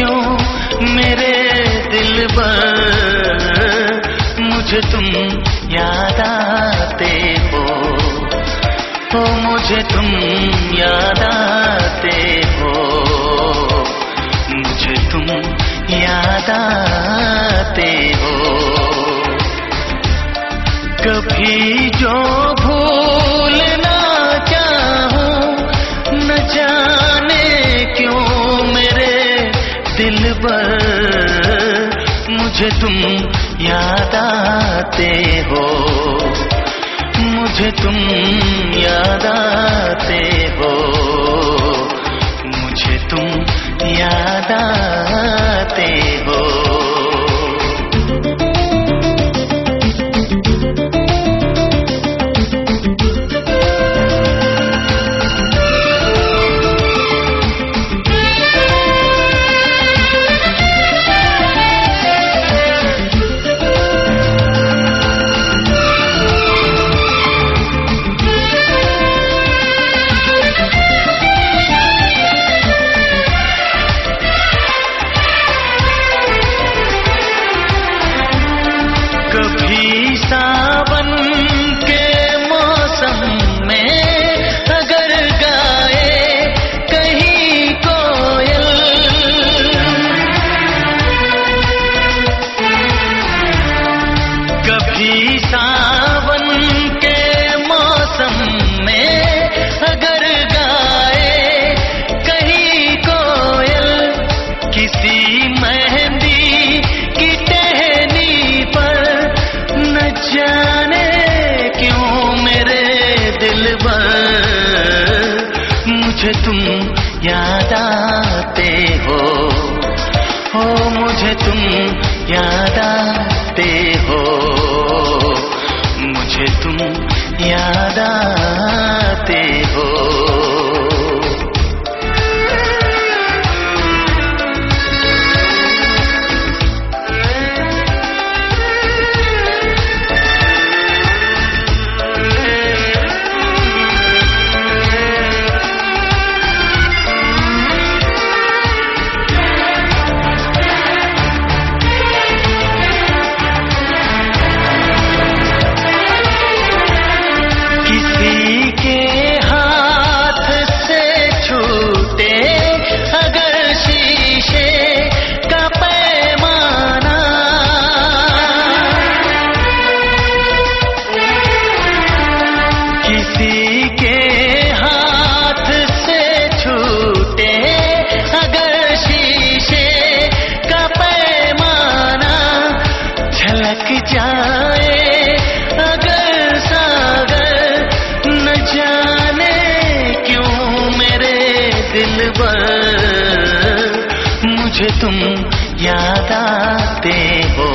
क्यों मेरे दिलबर, मुझे तुम याद आते हो, मुझे तुम याद आते हो, मुझे तुम याद आते हो। कभी जो भूल ना चाहूं, न जाने क्यों मेरे दिलबर, मुझे तुम याद आते हो, मुझे तुम याद आते हो, मुझे तुम याद आते हो। कभी सावन के मौसम में अगर गाए कहीं कोयल, कभी सावन के मौसम में अगर गाए कहीं कोयल, किसी मेहंदी की टहनी पर, न जाने क्यों मेरे दिलबर, मुझे तुम याद आते हो, मुझे तुम याद आते हो, मुझे तुम याद आते हो। किसी के हाथ से छूटे अगर शीशे का पैमाना, किसी के हाथ से छूटे अगर शीशे का पैमाना, झलक जाए अगर सागर, न जाने क्यों मेरे दिलबर, मुझे तुम याद आते हो,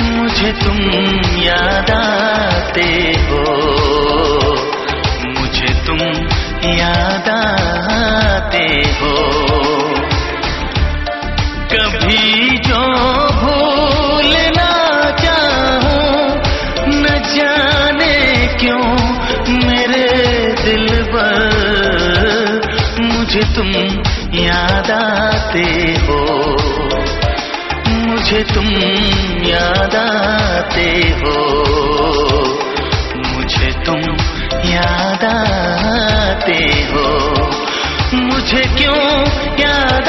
मुझे तुम याद आते हो, मुझे तुम याद आते हो। कभी जो भूल ना चाहूं, न जाने क्यों मेरे दिलबर, मुझे तुम याद आते हो, मुझे तुम याद आते हो, मुझे तुम याद आते हो, मुझे क्यों याद